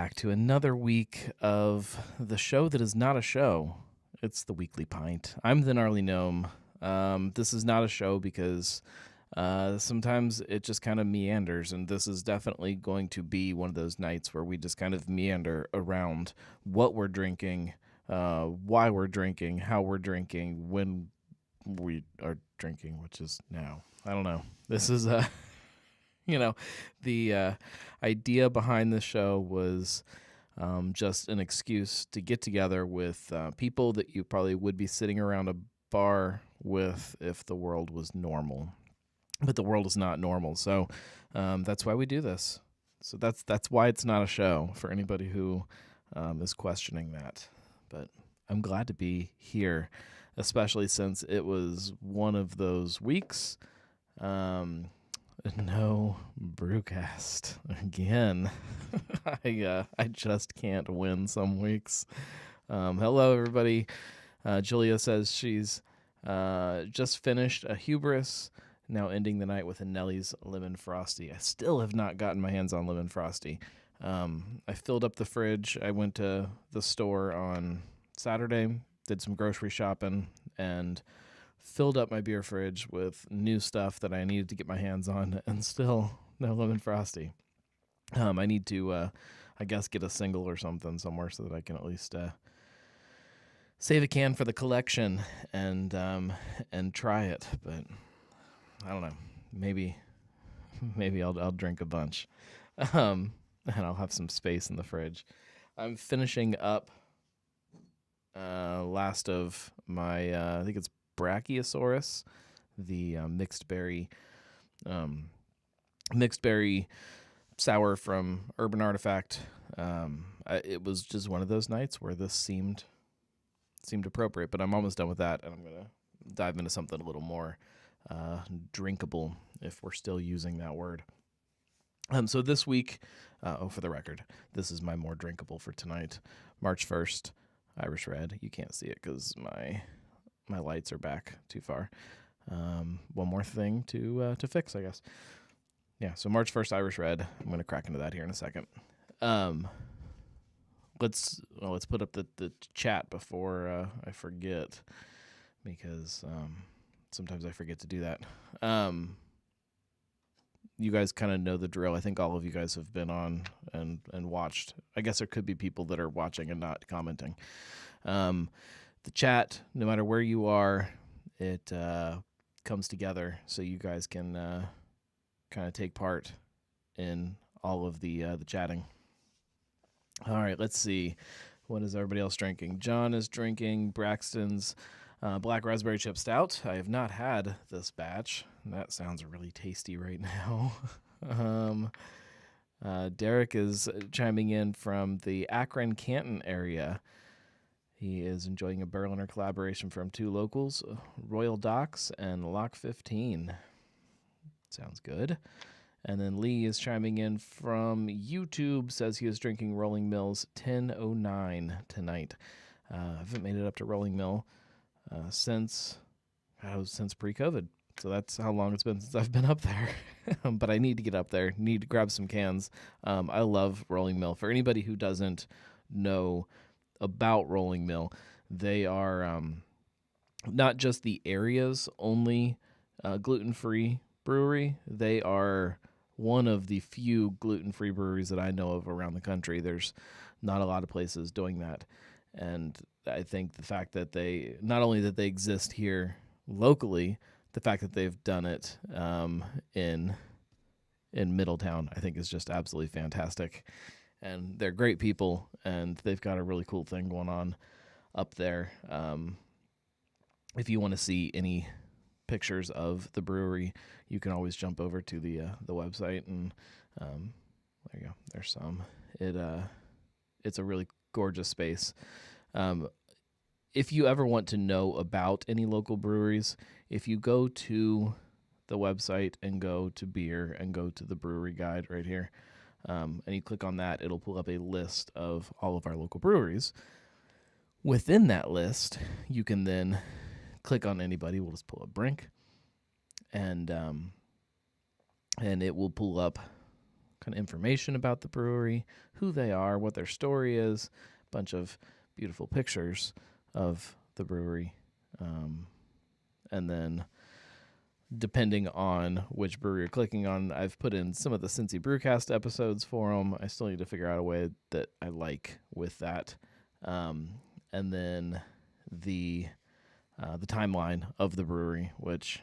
back to another week of the show that is not a show. It's the Weekly Pint. I'm the Gnarly Gnome. This is not a show because sometimes it just kind of meanders, and this is definitely going to be one of those nights where we just kind of meander around what we're drinking, why we're drinking, how we're drinking, when we are drinking, which is now. I don't know. This is the idea behind the show was just an excuse to get together with people that you probably would be sitting around a bar with if the world was normal. But the world is not normal, so that's why we do this. So that's why it's not a show for anybody who is questioning that. But I'm glad to be here, especially since it was one of those weeks. No brewcast again. I just can't win some weeks. Hello, everybody. Julia says she's just finished a Hubris, now ending the night with a Nellie's Lemon Frosty. I still have not gotten my hands on Lemon Frosty. I filled up the fridge. I went to the store on Saturday, did some grocery shopping, and filled up my beer fridge with new stuff that I needed to get my hands on, and still no Lemon Frosty. I need to, I guess, get a single or something somewhere so that I can at least save a can for the collection and try it. But I don't know. Maybe I'll drink a bunch, and I'll have some space in the fridge. I'm finishing up last of my I think it's Brachiosaurus, the mixed berry sour from Urban Artifact. It was just one of those nights where this seemed appropriate, but I'm almost done with that, and I'm gonna dive into something a little more drinkable, if we're still using that word. So this week, for the record, this is my more drinkable for tonight, March 1st, Irish Red. You can't see it because my lights are back too far. One more thing to fix, I guess. Yeah, so March 1st, Irish Red. I'm going to crack into that here in a second. Let's put up the chat before I forget, because sometimes I forget to do that. You guys kind of know the drill. I think all of you guys have been on and watched. I guess there could be people that are watching and not commenting. The chat, no matter where you are, it comes together so you guys can kind of take part in all of the chatting. All right, let's see. What is everybody else drinking? John is drinking Braxton's Black Raspberry Chip Stout. I have not had this batch. That sounds really tasty right now. Derek is chiming in from the Akron-Canton area. He is enjoying a Berliner collaboration from two locals, Royal Docks and Lock 15. Sounds good. And then Lee is chiming in from YouTube, says he is drinking Rolling Mill's 1009 tonight. I haven't made it up to Rolling Mill since pre-COVID. So that's how long it's been since I've been up there. But I need to get up there, need to grab some cans. I love Rolling Mill. For anybody who doesn't know about Rolling Mill, they are not just the area's only gluten-free brewery. They are one of the few gluten-free breweries that I know of around the country. There's not a lot of places doing that, and I think the fact that they not only that they exist here locally, the fact that they've done it in Middletown, I think is just absolutely fantastic. And they're great people, and they've got a really cool thing going on up there. If you want to see any pictures of the brewery, you can always jump over to the website, and there you go. There's some. It's a really gorgeous space. If you ever want to know about any local breweries, if you go to the website and go to beer and go to the brewery guide right here, and you click on that, it'll pull up a list of all of our local breweries. Within that list, you can then click on anybody. We'll just pull up Brink, and it will pull up kind of information about the brewery, who they are, what their story is, a bunch of beautiful pictures of the brewery. And then depending on which brewery you're clicking on, I've put in some of the Cincy Brewcast episodes for them. I still need to figure out a way that I like with that. And then the timeline of the brewery, which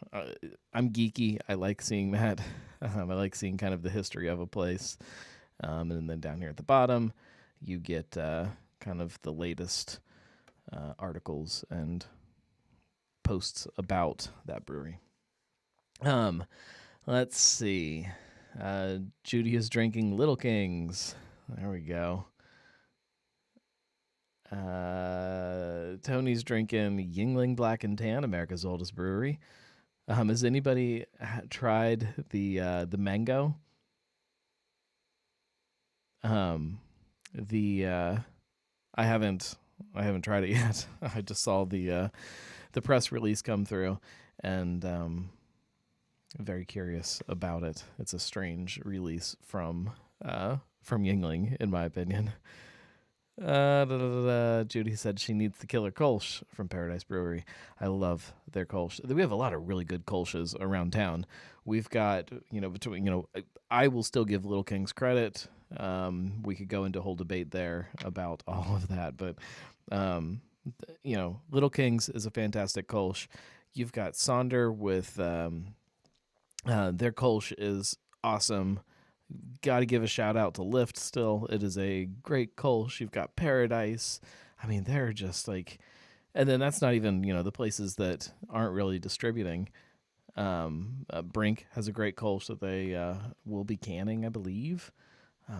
I'm geeky. I like seeing that. I like seeing kind of the history of a place. And then down here at the bottom, you get kind of the latest articles and posts about that brewery. Let's see. Judy is drinking Little Kings. There we go. Tony's drinking Yingling Black and Tan, America's oldest brewery. Has anybody tried the mango? I haven't tried it yet. I just saw the press release come through, and very curious about it. It's a strange release from Yingling, in my opinion. Judy said she needs the killer Kolsch from Paradise Brewery. I love their Kolsch. We have a lot of really good Kolsches around town. We've got, I will still give Little Kings credit. We could go into a whole debate there about all of that, but Little Kings is a fantastic Kolsch. You've got Sonder with their Kolsch is awesome. Got to give a shout out to Lyft still. It is a great Kolsch. You've got Paradise. I mean, they're just like, and then that's not even, the places that aren't really distributing. Brink has a great Kolsch that they will be canning, I believe.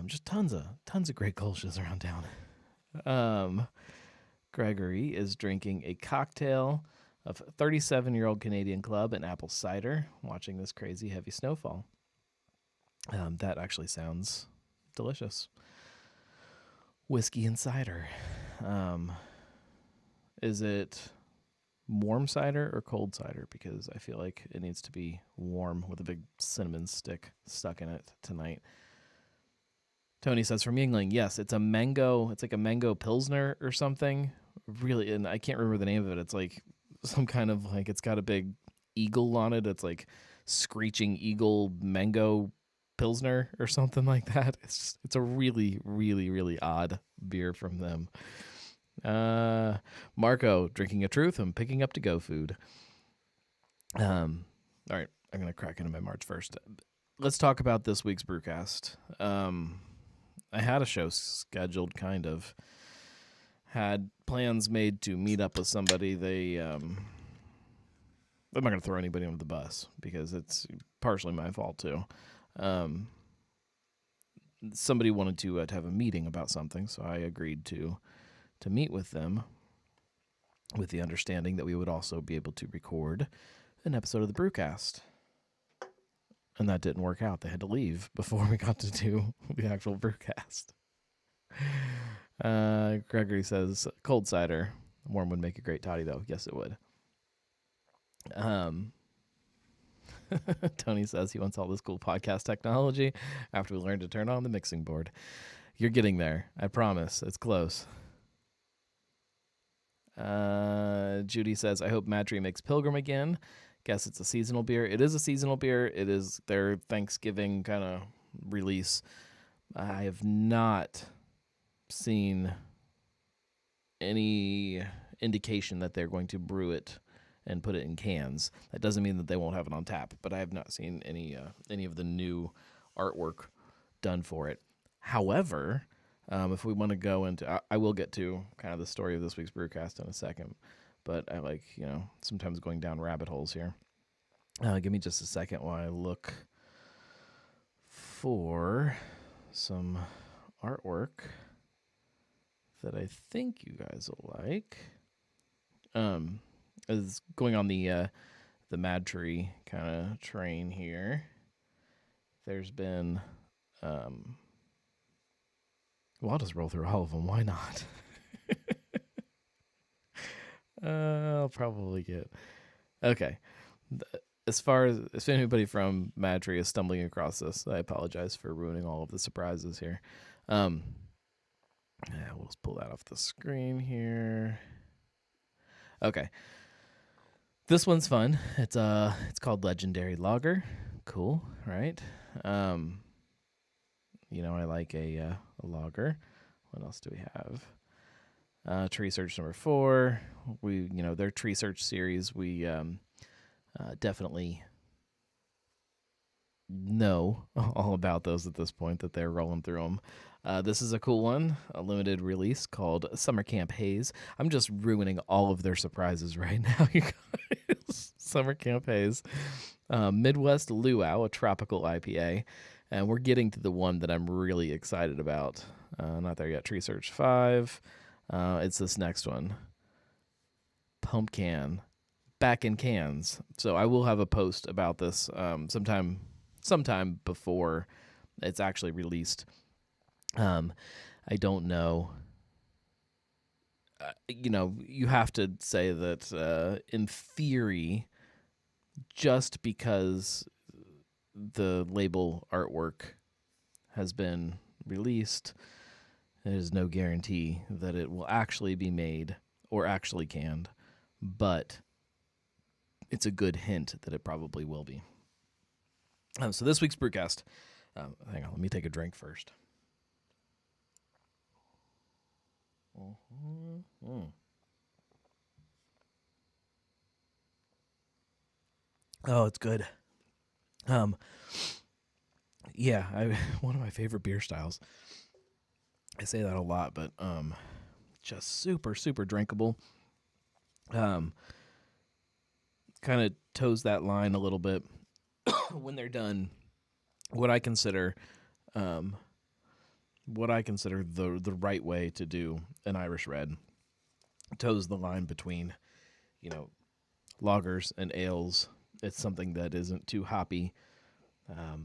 Just tons of great Kolsches around town. Gregory is drinking a cocktail of 37-year-old Canadian Club and apple cider, watching this crazy heavy snowfall. That actually sounds delicious. Whiskey and cider. Is it warm cider or cold cider? Because I feel like it needs to be warm with a big cinnamon stick stuck in it tonight. Tony says from Yingling, yes, it's a mango. It's like a mango pilsner or something. Really, and I can't remember the name of it. It's like some kind of like, it's got a big eagle on it. It's like Screeching Eagle mango pilsner or something like that. It's a really, really, really odd beer from them. Marco drinking a Truth and picking up to-go food. All right, I'm gonna crack into my March 1st. Let's talk about this week's Brewcast. I had a show scheduled, kind of had plans made to meet up with somebody. I'm not gonna throw anybody under the bus because it's partially my fault too. Somebody wanted to have a meeting about something, so I agreed to meet with them with the understanding that we would also be able to record an episode of the Brewcast. And that didn't work out. They had to leave before we got to do the actual Brewcast. Gregory says, cold cider. Warm would make a great toddy, though. Yes, it would. Tony says he wants all this cool podcast technology after we learn to turn on the mixing board. You're getting there. I promise. It's close. Judy says, I hope Mad Tree makes Pilgrim again. Guess it's a seasonal beer. It is a seasonal beer. It is their Thanksgiving kind of release. I have not seen any indication that they're going to brew it and put it in cans. That doesn't mean that they won't have it on tap, but I have not seen any of the new artwork done for it. However, if we want to go into, I will get to kind of the story of this week's Brewcast in a second, but I like, sometimes going down rabbit holes here. Give me just a second while I look for some artwork that I think you guys will like. Is going on the Mad Tree kind of train here. There's been, well, I'll just roll through all of them. Why not? I'll probably get, okay. as far as if anybody from Madry is stumbling across this, I apologize for ruining all of the surprises here. Yeah, we'll just pull that off the screen here. Okay. This one's fun. It's called Legendary Lager. Cool, right? I like a lager. What else do we have? Tree Search number 4. Their Tree Search series, we definitely know all about those at this point that they're rolling through them. This is a cool one, a limited release called Summer Camp Haze. I'm just ruining all of their surprises right now, you guys. Summer Camp Haze. Midwest Luau, a tropical IPA. And we're getting to the one that I'm really excited about. Not there yet. Tree Search 5. It's this next one. Pumpkin. Back in cans. So I will have a post about this sometime before it's actually released. I don't know. You have to say that in theory, just because the label artwork has been released, there's no guarantee that it will actually be made or actually canned, but it's a good hint that it probably will be. So this week's Brewcast, hang on, let me take a drink first. Oh, it's good. One of my favorite beer styles. I say that a lot, but just super, super drinkable. Kind of toes that line a little bit when they're done. What I consider the right way to do an Irish red. Toes the line between, lagers and ales. It's something that isn't too hoppy,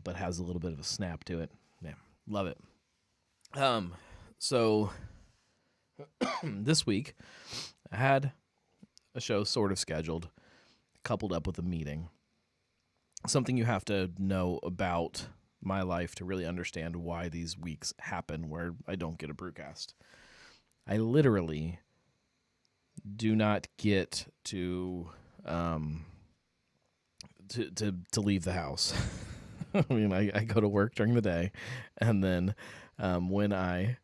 but has a little bit of a snap to it. Yeah, love it. So this week I had a show sort of scheduled, coupled up with a meeting. Something you have to know about my life to really understand why these weeks happen where I don't get a brewcast. I literally do not get to leave the house. I mean, I go to work during the day, and then when I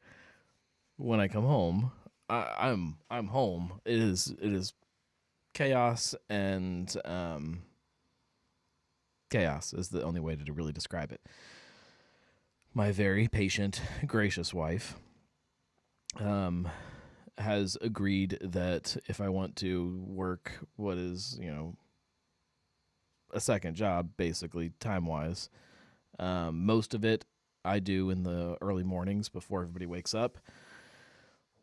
come home, I'm home. It is chaos, and chaos is the only way to really describe it. My very patient, gracious wife has agreed that if I want to work what is, a second job, basically, time-wise, most of it I do in the early mornings before everybody wakes up.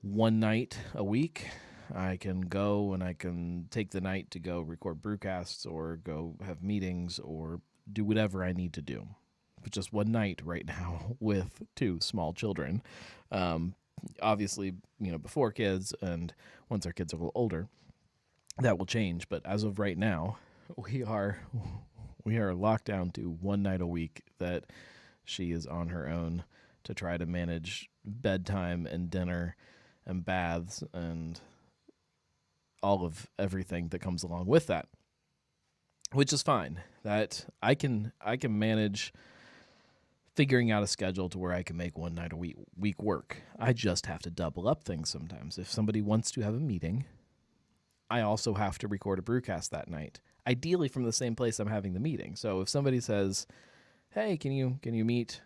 One night a week, I can go and I can take the night to go record brewcasts or go have meetings or do whatever I need to do. But just one night right now with 2 small children. Obviously, before kids and once our kids are a little older, that will change. But as of right now, we are locked down to one night a week that she is on her own to try to manage bedtime and dinner and baths and all of everything that comes along with that, which is fine. That I can manage figuring out a schedule to where I can make one night a week work. I just have to double up things sometimes. If somebody wants to have a meeting, I also have to record a brewcast that night, ideally from the same place I'm having the meeting. So if somebody says, hey, can you meet,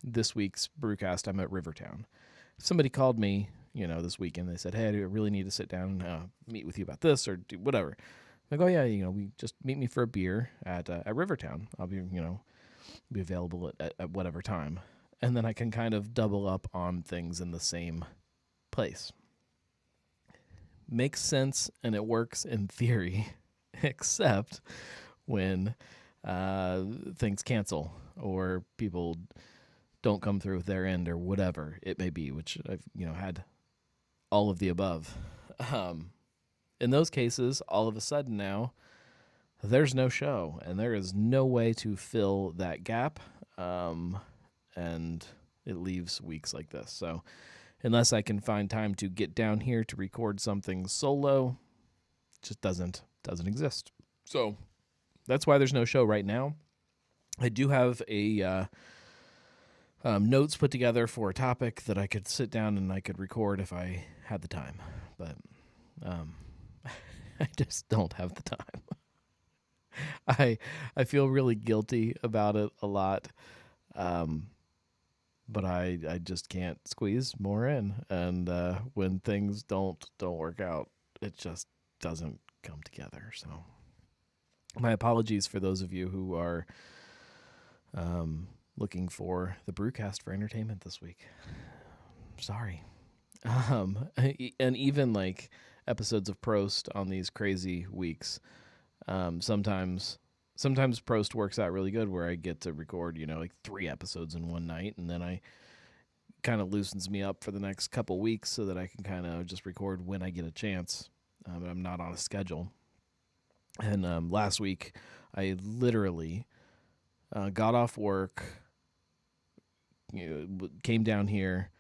this week's brewcast, I'm at Rivertown. If somebody called me, this weekend, they said, hey, I really need to sit down and meet with you about this or do whatever. I go, yeah, we just meet me for a beer at Rivertown. I'll be, be available at whatever time. And then I can kind of double up on things in the same place. Makes sense and it works in theory, except when things cancel or people don't come through with their end or whatever it may be, which I've had all of the above. In those cases, all of a sudden now, there's no show, and there is no way to fill that gap, and it leaves weeks like this. So unless I can find time to get down here to record something solo, it just doesn't exist. So that's why there's no show right now. I do have a notes put together for a topic that I could sit down and I could record if I had the time, but I just don't have the time. I feel really guilty about it a lot, but I just can't squeeze more in, and when things don't work out, it just doesn't come together. So my apologies for those of you who are looking for the Brewcast for entertainment this week. Sorry. And even like episodes of Prost on these crazy weeks, sometimes Prost works out really good where I get to record, like 3 episodes in one night, and then I kind of loosens me up for the next couple weeks so that I can kind of just record when I get a chance, but I'm not on a schedule. And last week, I literally got off work, came down here,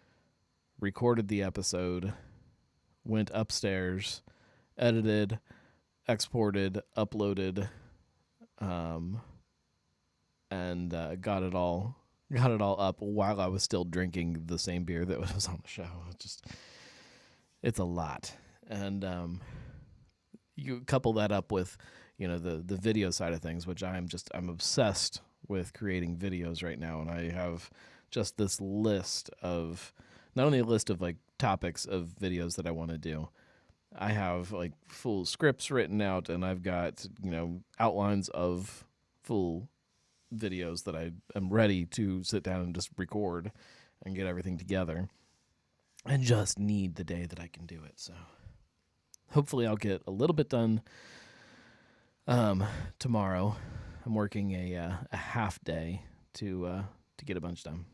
recorded the episode, went upstairs, edited, exported, uploaded, and got it all up while I was still drinking the same beer that was on the show. It's a lot. And you couple that up with, the video side of things, which I'm obsessed with creating videos right now. And I have just this list of, not only a list of like topics of videos that I want to do, I have like full scripts written out, and I've got, outlines of full videos that I am ready to sit down and just record and get everything together. I just need the day that I can do it. So hopefully I'll get a little bit done tomorrow. I'm working a half day to get a bunch done.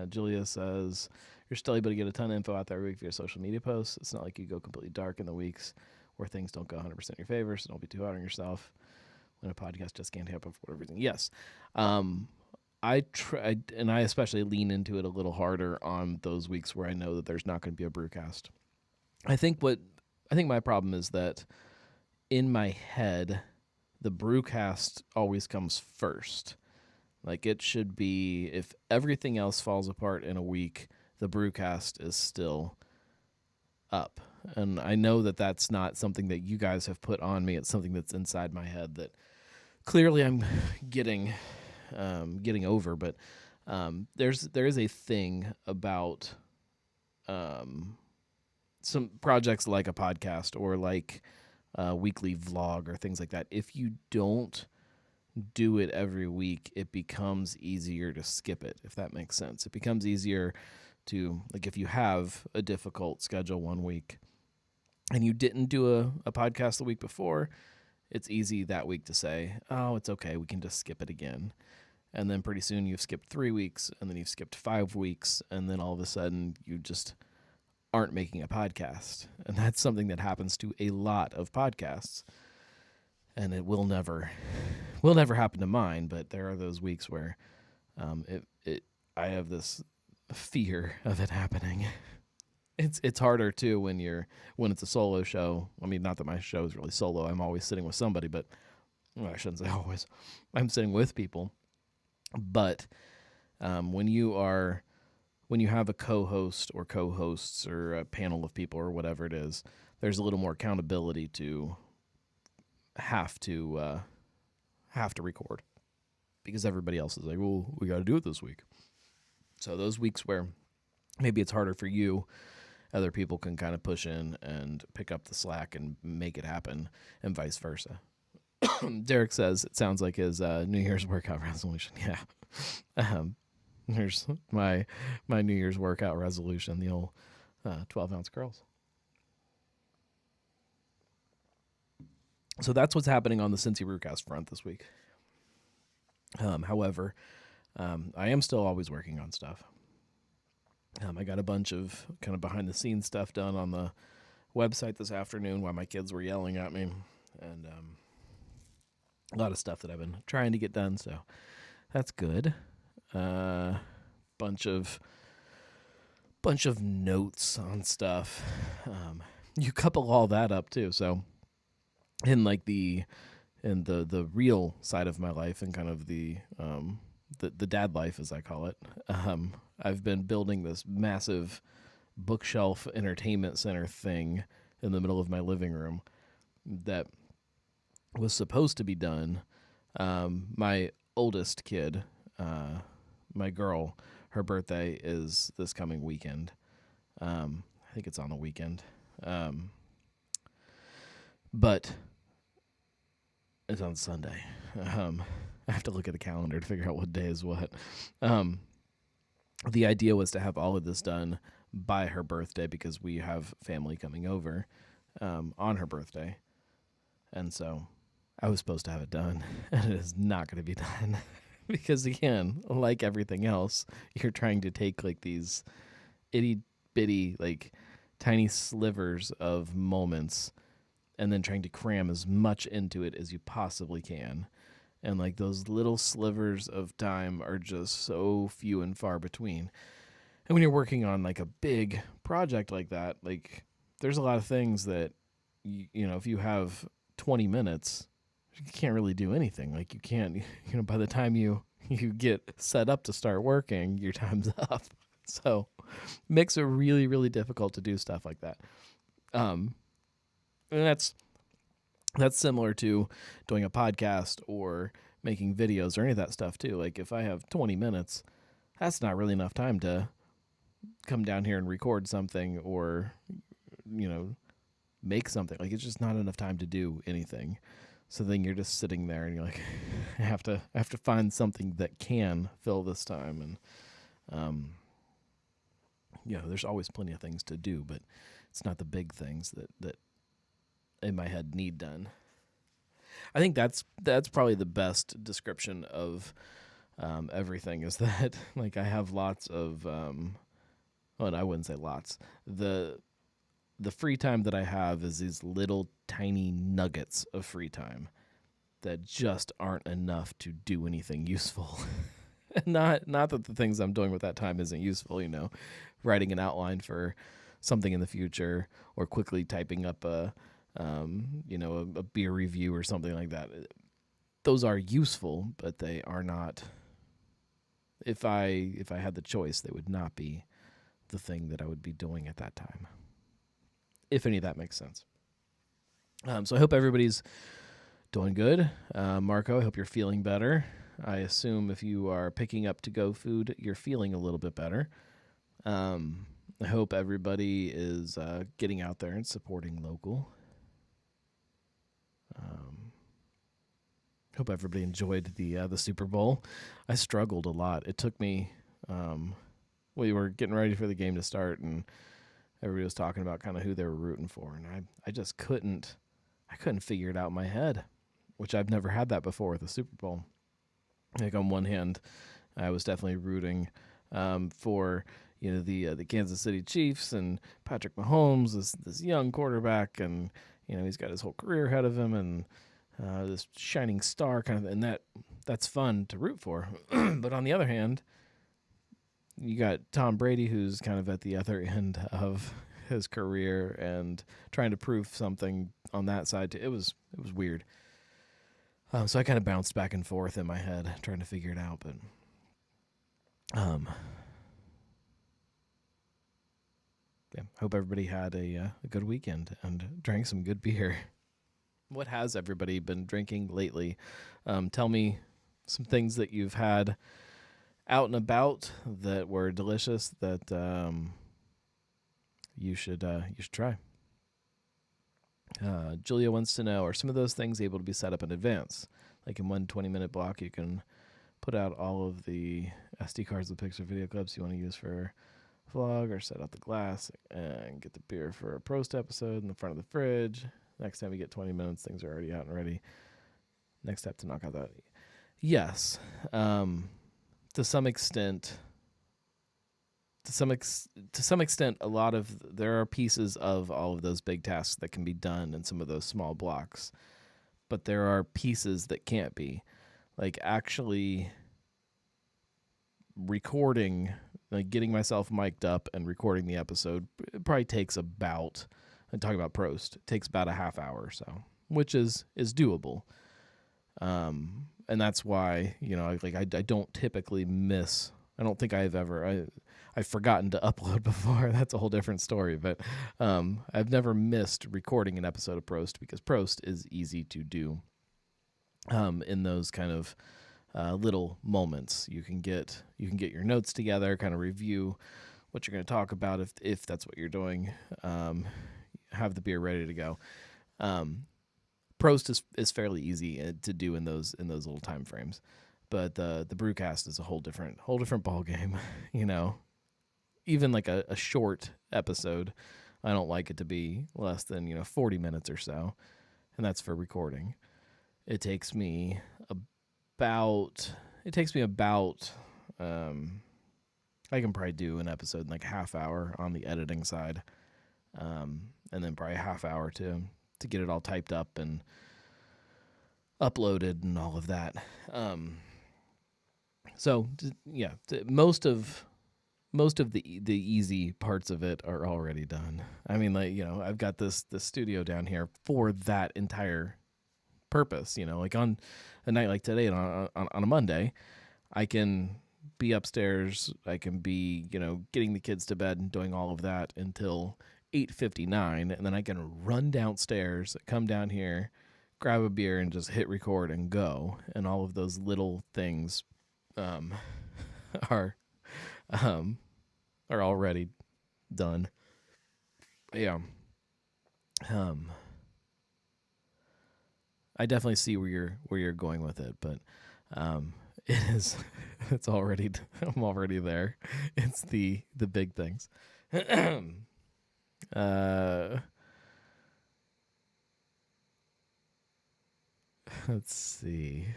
Julia says, you're still able to get a ton of info out there every week via social media posts. It's not like you go completely dark in the weeks where things don't go 100% in your favor, so don't be too hard on yourself when a podcast just can't happen for whatever reason. Yes. I try, and I especially lean into it a little harder on those weeks where I know that there's not going to be a Brewcast. I think my problem is that in my head, the Brewcast always comes first. Like, it should be, if everything else falls apart in a week, the Brewcast is still up. And I know that that's not something that you guys have put on me. It's something that's inside my head that clearly I'm getting over. But there is a thing about some projects like a podcast or like a weekly vlog or things like that. If you don't do it every week, it becomes easier to skip it, if that makes sense. It becomes easier to, like, if you have a difficult schedule one week and you didn't do a podcast the week before, it's easy that week to say, oh, it's okay, we can just skip it again. And then pretty soon you've skipped 3 weeks, and then you've skipped 5 weeks, and then all of a sudden you just aren't making a podcast. And that's something that happens to a lot of podcasts. And it will never happen to mine, but there are those weeks where I have this fear of it happening. It's harder too when it's a solo show. I mean, not that my show is really solo. I'm always sitting with somebody, but I shouldn't say always. I'm sitting with people. But when you have a co-host or co-hosts or a panel of people or whatever it is, there's a little more accountability to have to record, because everybody else is like, well, we got to do it this week. So those weeks where maybe it's harder for you, other people can kind of push in and pick up the slack and make it happen, and vice versa. Derek says it sounds like his New Year's workout resolution. Yeah. Here's my New Year's workout resolution, the old 12-ounce curls. So that's what's happening on the Cincy Brewcast front this week. However, I am still always working on stuff. I got a bunch of kind of behind-the-scenes stuff done on the website this afternoon while my kids were yelling at me, and a lot of stuff that I've been trying to get done, so that's good. Bunch of notes on stuff. You couple all that up too, so in like the real side of my life and kind of the dad life, as I call it, I've been building this massive bookshelf entertainment center thing in the middle of my living room that was supposed to be done. My oldest kid, my girl, her birthday is this coming weekend. I think it's on the weekend. But it's on Sunday. I have to look at the calendar to figure out what day is what. The idea was to have all of this done by her birthday because we have family coming over on her birthday. And so I was supposed to have it done, and it is not going to be done because, again, like everything else, you're trying to take like these itty-bitty, like tiny slivers of moments and then trying to cram as much into it as you possibly can. And like those little slivers of time are just so few and far between. And when you're working on like a big project like that, like there's a lot of things that, you know, if you have 20 minutes, you can't really do anything. Like you can't, by the time you get set up to start working, your time's up. So it makes it really, really difficult to do stuff like that. And that's similar to doing a podcast or making videos or any of that stuff too. Like if I have 20 minutes, that's not really enough time to come down here and record something or, make something. Like it's just not enough time to do anything. So then you're just sitting there and you're like, I have to find something that can fill this time. And, there's always plenty of things to do, but it's not the big things that in my head need done. I think that's probably the best description of everything is that like I have lots of well, I wouldn't say lots. The free time that I have is these little tiny nuggets of free time that just aren't enough to do anything useful. not that the things I'm doing with that time isn't useful, writing an outline for something in the future or quickly typing up a beer review or something like that. Those are useful, but they are not. If I had the choice, they would not be the thing that I would be doing at that time. If any of that makes sense. So I hope everybody's doing good. Marco, I hope you're feeling better. I assume if you are picking up to-go food, you're feeling a little bit better. I hope everybody is getting out there and supporting local. Hope everybody enjoyed the Super Bowl. I struggled a lot. It took me. We were getting ready for the game to start, and everybody was talking about kind of who they were rooting for, and I just couldn't. I couldn't figure it out in my head, which I've never had that before with the Super Bowl. Like on one hand, I was definitely rooting for the Kansas City Chiefs and Patrick Mahomes, this young quarterback, and he's got his whole career ahead of him, and this shining star kind of, and that's fun to root for. But on the other hand, you got Tom Brady, who's kind of at the other end of his career and trying to prove something on that side too. It was weird. So I kind of bounced back and forth in my head trying to figure it out, but yeah, hope everybody had a good weekend and drank some good beer. What has everybody been drinking lately? Tell me some things that you've had out and about that were delicious that you should try. Julia wants to know, are some of those things able to be set up in advance? Like in one 20-minute block, you can put out all of the SD cards with picture video clips you want to use for a vlog, or set out the glass and get the beer for a Prost episode in the front of the fridge. Next time you get 20 minutes, things are already out and ready. Next step to knock out that. Yes. To some extent, to some extent, there are pieces of all of those big tasks that can be done in some of those small blocks, but there are pieces that can't be. Like actually recording, like getting myself mic'd up and recording the episode, it probably takes about, I'm talking about Prost, it takes about a half hour or so, which is doable. And that's why, I don't typically miss. I don't think I've forgotten to upload before. That's a whole different story. But I've never missed recording an episode of Prost because Prost is easy to do. In those kind of little moments, you can get your notes together, kind of review what you're going to talk about if that's what you're doing. Have the beer ready to go. Prost is fairly easy to do in those little time frames, but the brewcast is a whole different ball game. Even like a short episode, I don't like it to be less than 40 minutes or so, and that's for recording. It takes me about I can probably do an episode in like a half hour on the editing side, and then probably a half hour to get it all typed up and uploaded and all of that. So yeah, most of the easy parts of it are already done. I mean, like, I've got this studio down here for that entire purpose. Like on a night like today, on a Monday, I can be upstairs. I can be, getting the kids to bed and doing all of that until 8:59, and then I can run downstairs, come down here, grab a beer, and just hit record and go. And all of those little things are already done. Yeah. I definitely see where you're going with it, but it's already I'm already there. It's the big things. Let's see.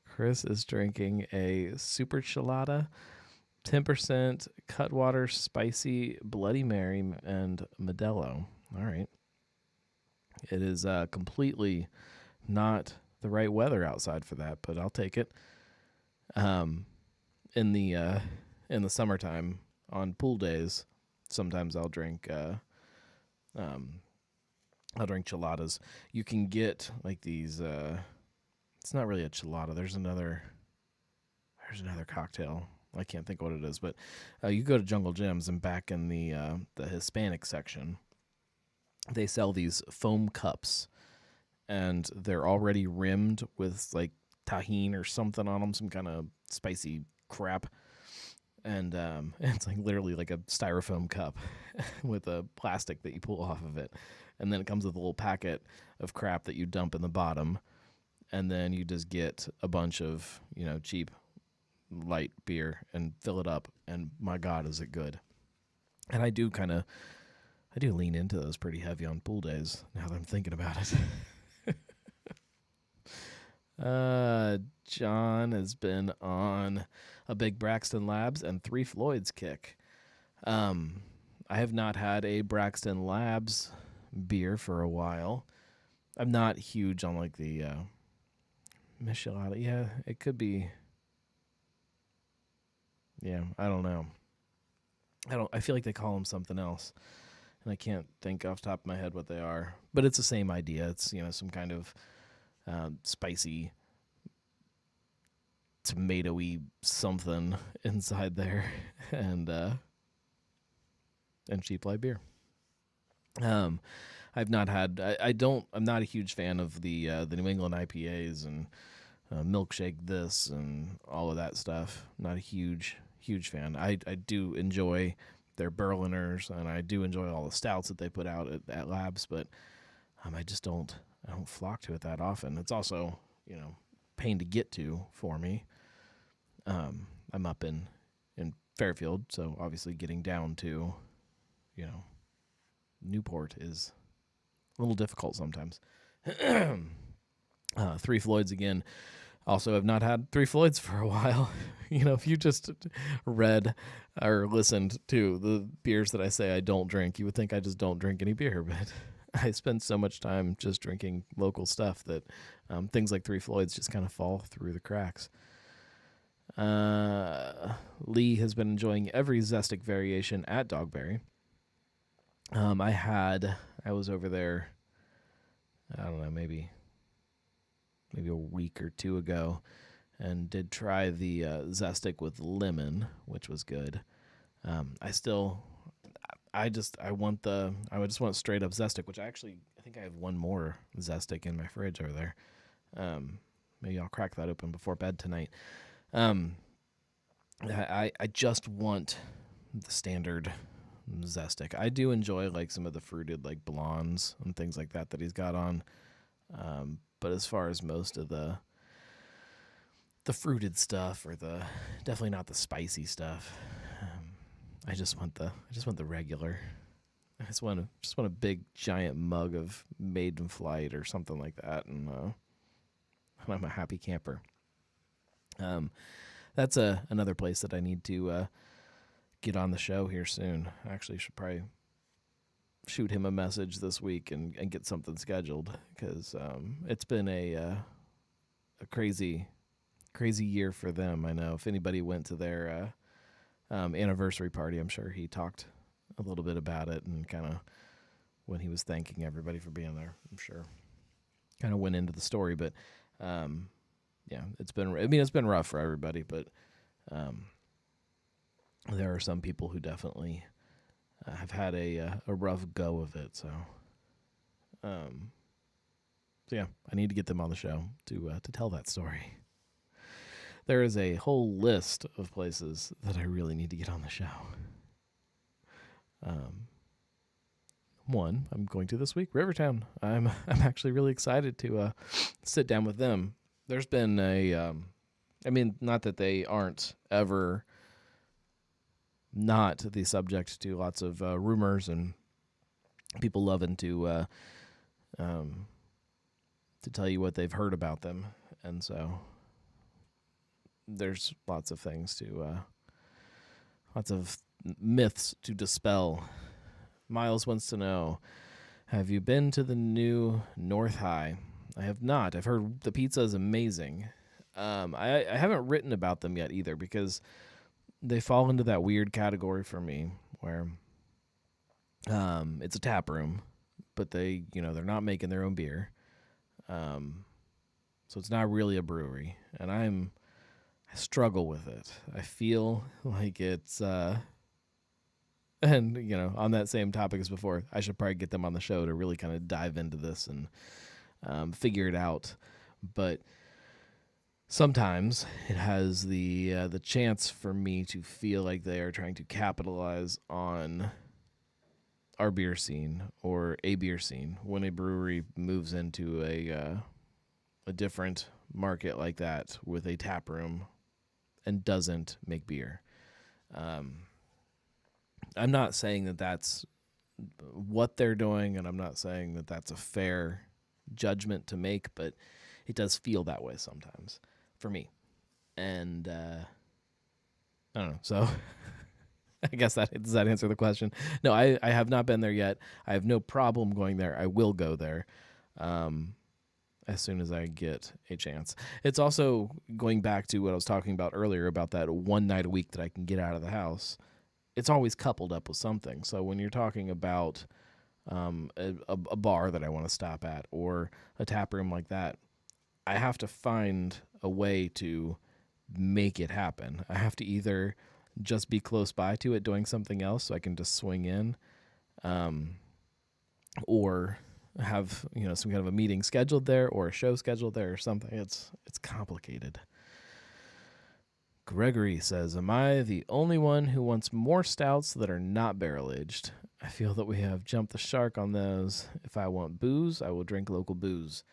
Chris is drinking a super chelada, 10% Cutwater Spicy Bloody Mary and Modelo. All right. It is completely not the right weather outside for that, but I'll take it. In the summertime on pool days, sometimes I'll drink cheladas. You can get like these. It's not really a chelada. There's another cocktail. I can't think what it is, but you go to Jungle Gyms, and back in the Hispanic section, they sell these foam cups, and they're already rimmed with like tahini or something on them, some kind of spicy crap. And it's like literally like a styrofoam cup with a plastic that you pull off of it. And then it comes with a little packet of crap that you dump in the bottom. And then you just get a bunch of, cheap, light beer and fill it up. And my God, is it good. And I do lean into those pretty heavy on pool days now that I'm thinking about it. John has been on a big Braxton Labs and Three Floyds kick. I have not had a Braxton Labs beer for a while. I'm not huge on like the Michelada. Yeah, it could be. Yeah, I don't know. I feel like they call them something else, and I can't think off the top of my head what they are. But it's the same idea. It's some kind of spicy, tomatoey something inside there, and cheap light beer. I've not had. I'm not a huge fan of the New England IPAs and milkshake this and all of that stuff. Not a huge fan. I do enjoy their Berliners, and I do enjoy all the stouts that they put out at Labs, but I just don't flock to it that often. It's also pain to get to for me. I'm up in Fairfield, so obviously getting down to Newport is a little difficult sometimes. Three Floyds again. Also, have not had Three Floyds for a while. If you just read or listened to the beers that I say I don't drink, you would think I just don't drink any beer. But I spend so much time just drinking local stuff that things like Three Floyds just kind of fall through the cracks. Lee has been enjoying every Zestic variation at Dogberry. I was over there, I don't know, maybe a week or two ago, and did try the Zestic with lemon, which was good. I just want straight up Zestic, which I think I have one more Zestic in my fridge over there. Maybe I'll crack that open before bed tonight. I just want the standard Zestic. I do enjoy like some of the fruited like blondes and things like that he's got on. But as far as most of the fruited stuff, or definitely not the spicy stuff, I just want the regular. I just want a big giant mug of Maiden Flight or something like that, and I'm a happy camper. That's another place that I need to get on the show here soon. I actually should probably shoot him a message this week and get something scheduled, because it's been a crazy year for them. I know if anybody went to their anniversary party, I'm sure he talked a little bit about it, and kind of when he was thanking everybody for being there, I'm sure kind of went into the story. But yeah, it's been rough for everybody, but there are some people who definitely have had a rough go of it. So yeah, I need to get them on the show to tell that story. There is a whole list of places that I really need to get on the show. One I'm going to this week, Rivertown. I'm actually really excited to sit down with them. There's been not that they aren't ever not the subject to lots of rumors and people loving to tell you what they've heard about them, and so there's lots of things lots of myths to dispel. Miles wants to know, have you been to the new North High? I have not. I've heard the pizza is amazing. I haven't written about them yet either, because they fall into that weird category for me where it's a tap room, but they're not making their own beer. So it's not really a brewery, and I struggle with it. I feel like it's and on that same topic as before, I should probably get them on the show to really kind of dive into this and figure it out. But sometimes it has the chance for me to feel like they are trying to capitalize on our beer scene, or a beer scene, when a brewery moves into a different market like that with a tap room and doesn't make beer. I'm not saying that that's what they're doing, and I'm not saying that that's a fair judgment to make, but it does feel that way sometimes for me. And I don't know. So I guess does that answer the question? No, I have not been there yet. I have no problem going there. I will go there as soon as I get a chance. It's also going back to what I was talking about earlier about that one night a week that I can get out of the house. It's always coupled up with something. So when you're talking about a bar that I want to stop at, or a tap room like that, I have to find a way to make it happen. I have to either just be close by to it doing something else so I can just swing in, or have some kind of a meeting scheduled there, or a show scheduled there, or something. It's complicated. Gregory says, am I the only one who wants more stouts that are not barrel-aged? I feel that we have jumped the shark on those. If I want booze, I will drink local booze.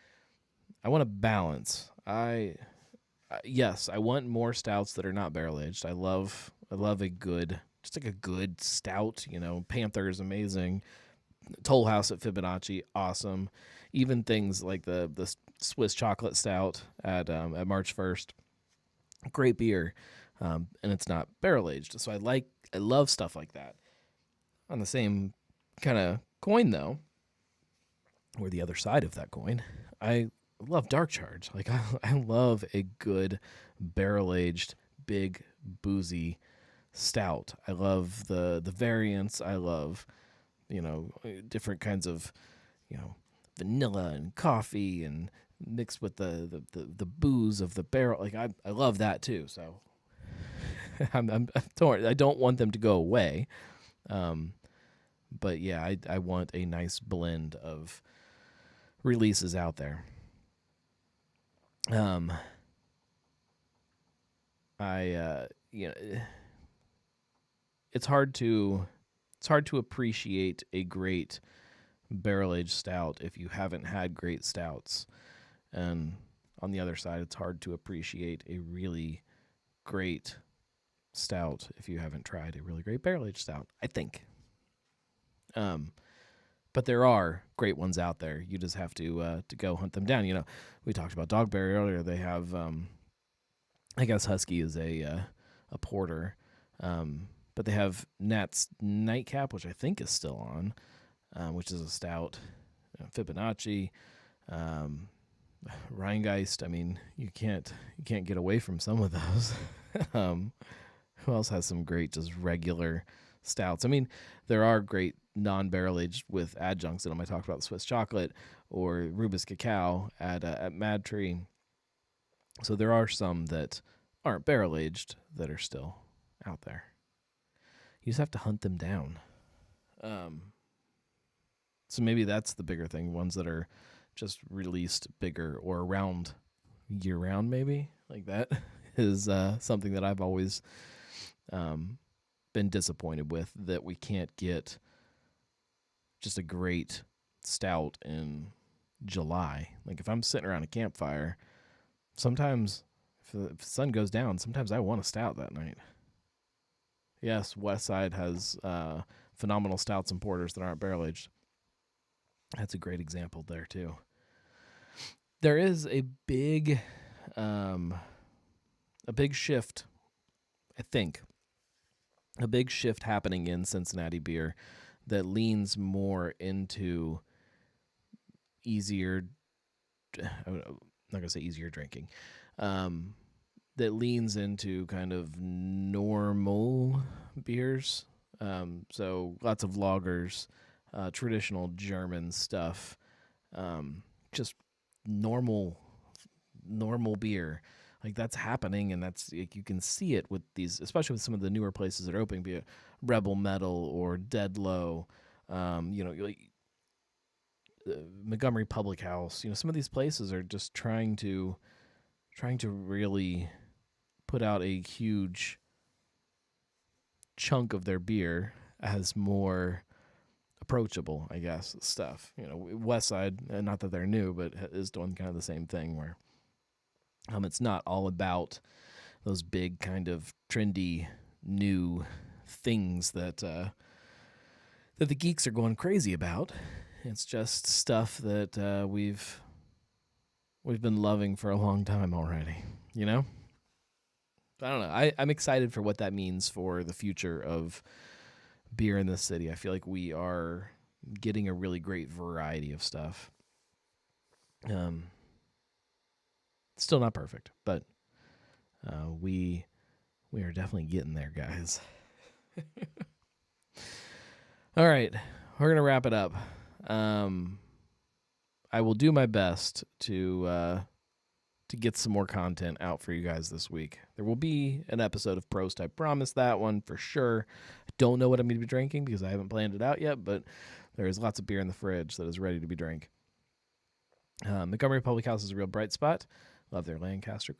I want a balance. Yes, I want more stouts that are not barrel-aged. I love a good stout. Panther is amazing. Toll House at Fibonacci, awesome. Even things like the Swiss chocolate stout at March 1st. Great beer, and it's not barrel aged. So I love stuff like that. On the same kind of coin, though, or the other side of that coin, I love Dark Charge. Like I love a good barrel aged, big, boozy stout. I love the variants. I love different kinds of vanilla and coffee and mixed with the booze of the barrel. Like I love that too. So I'm torn. I don't want them to go away. But yeah, I want a nice blend of releases out there. It's hard to appreciate a great barrel aged stout if you haven't had great stouts, and on the other side, it's hard to appreciate a really great stout if you haven't tried a really great barrel aged stout, I think. But there are great ones out there. You just have to go hunt them down. We talked about Dogberry earlier. They have, I guess Husky is a porter, but they have Nat's Nightcap, which I think is still on, which is a stout. Fibonacci, Rheingeist. I mean, you can't get away from some of those. Who else has some great just regular stouts? I mean, there are great non-barrel aged with adjuncts in them. I talked about the Swiss chocolate or Rubus Cacao at Mad Tree. So there are some that aren't barrel aged that are still out there. You just have to hunt them down. So maybe that's the bigger thing. Ones that are just released bigger or around year round, maybe like that is something that I've always been disappointed with, that we can't get just a great stout in July. Like if I'm sitting around a campfire, sometimes if the sun goes down, sometimes I want a stout that night. Yes, West Side has phenomenal stouts and porters that aren't barrel aged. That's a great example there too. There is a big shift, I think. A big shift happening in Cincinnati beer that leans more into easier, I'm not going to say easier drinking, that leans into kind of normal beers. So lots of lagers, traditional German stuff, just normal beer. Like that's happening, and that's like, you can see it with these, especially with some of the newer places that are opening, be it Rebel Metal or Dead Low, like Montgomery Public House. Some of these places are just trying to really put out a huge chunk of their beer as more approachable, I guess, stuff. West Side, not that they're new, but is doing kind of the same thing where it's not all about those big kind of trendy new things that the geeks are going crazy about. It's just stuff that we've been loving for a long time already. I don't know. I'm excited for what that means for the future of beer in this city. I feel like we are getting a really great variety of stuff. Still not perfect, but we are definitely getting there, guys. All right, we're gonna wrap it up. I will do my best to get some more content out for you guys this week. There will be an episode of Prost. I promise that one for sure. I don't know what I'm going to be drinking because I haven't planned it out yet, but there is lots of beer in the fridge that is ready to be drank. Montgomery Public House is a real bright spot. Love their Lancaster.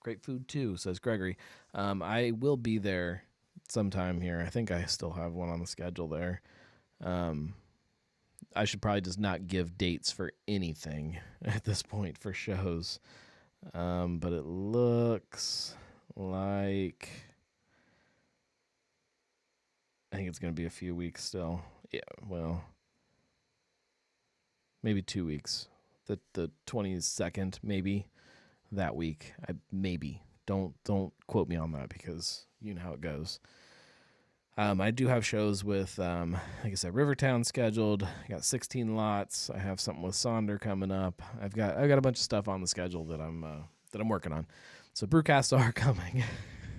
Great food too, says Gregory. I will be there sometime here. I think I still have one on the schedule there. I should probably just not give dates for anything at this point for shows. But it looks like I think it's going to be a few weeks still. Yeah, well, maybe 2 weeks. the 22nd, maybe that week. Maybe. Don't quote me on that because you know how it goes. I do have shows with, like I said, Rivertown scheduled. I got 16 lots. I have something with Sonder coming up. I've got a bunch of stuff on the schedule that I'm working on. So brewcasts are coming,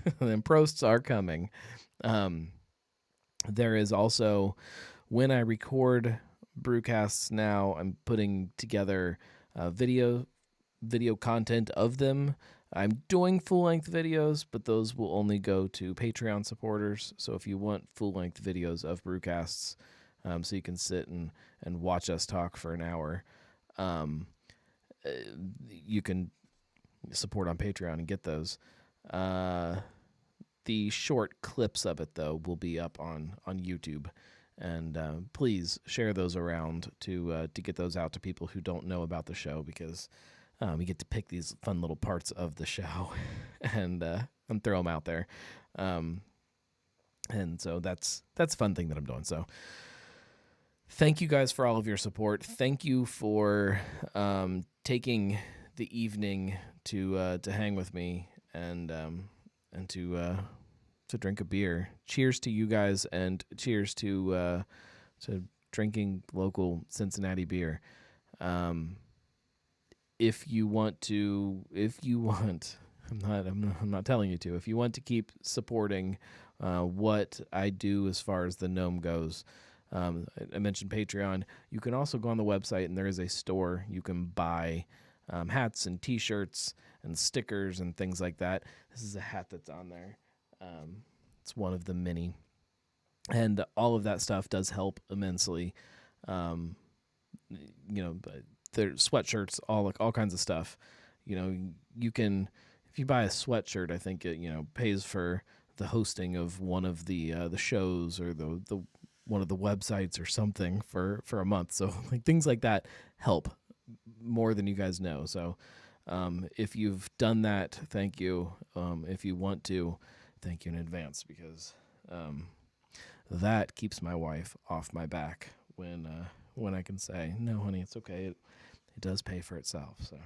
and then proasts are coming. There is also, when I record brewcasts now, I'm putting together video content of them. I'm doing full-length videos, but those will only go to Patreon supporters. So if you want full-length videos of brewcasts, so you can sit and watch us talk for an hour, you can support on Patreon and get those. The short clips of it, though, will be up on YouTube. And please share those around to get those out to people who don't know about the show, because we get to pick these fun little parts of the show and throw them out there. And so that's a fun thing that I'm doing. So thank you guys for all of your support. Thank you for taking the evening to hang with me and to drink a beer. Cheers to you guys, and cheers to drinking local Cincinnati beer. If you want, I'm not telling you to. If you want to keep supporting what I do as far as the gnome goes, I mentioned Patreon. You can also go on the website, and there is a store. You can buy hats and T-shirts and stickers and things like that. This is a hat that's on there. It's one of the many, and all of that stuff does help immensely. There's sweatshirts, all kinds of stuff. You can, if you buy a sweatshirt, I think it pays for the hosting of one of the shows or the one of the websites or something for a month. So like things like that help more than you guys know. So if you've done that, thank you. If you want to, thank you in advance, because that keeps my wife off my back when I can say, no, honey, it's okay. It does pay for itself. So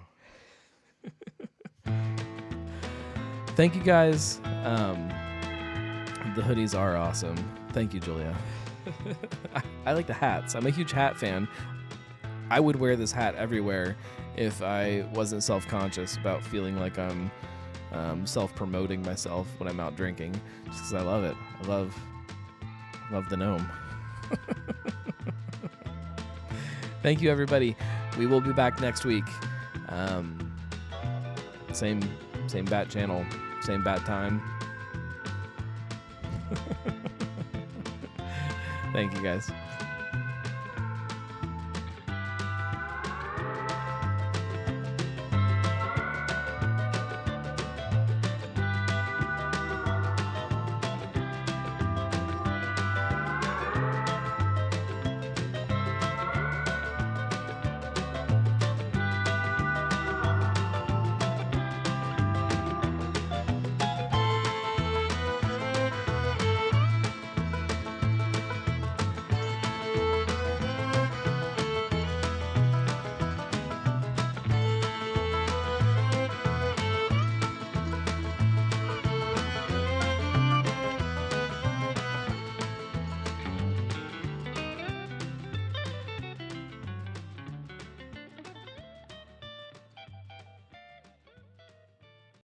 thank you guys. The hoodies are awesome. Thank you, Julia. I like the hats. I'm a huge hat fan. I would wear this hat everywhere if I wasn't self-conscious about feeling like I'm self-promoting myself when I'm out drinking, just because I love it. I love the gnome. Thank you, everybody. We will be back next week. Same bat channel, same bat time. Thank you, guys.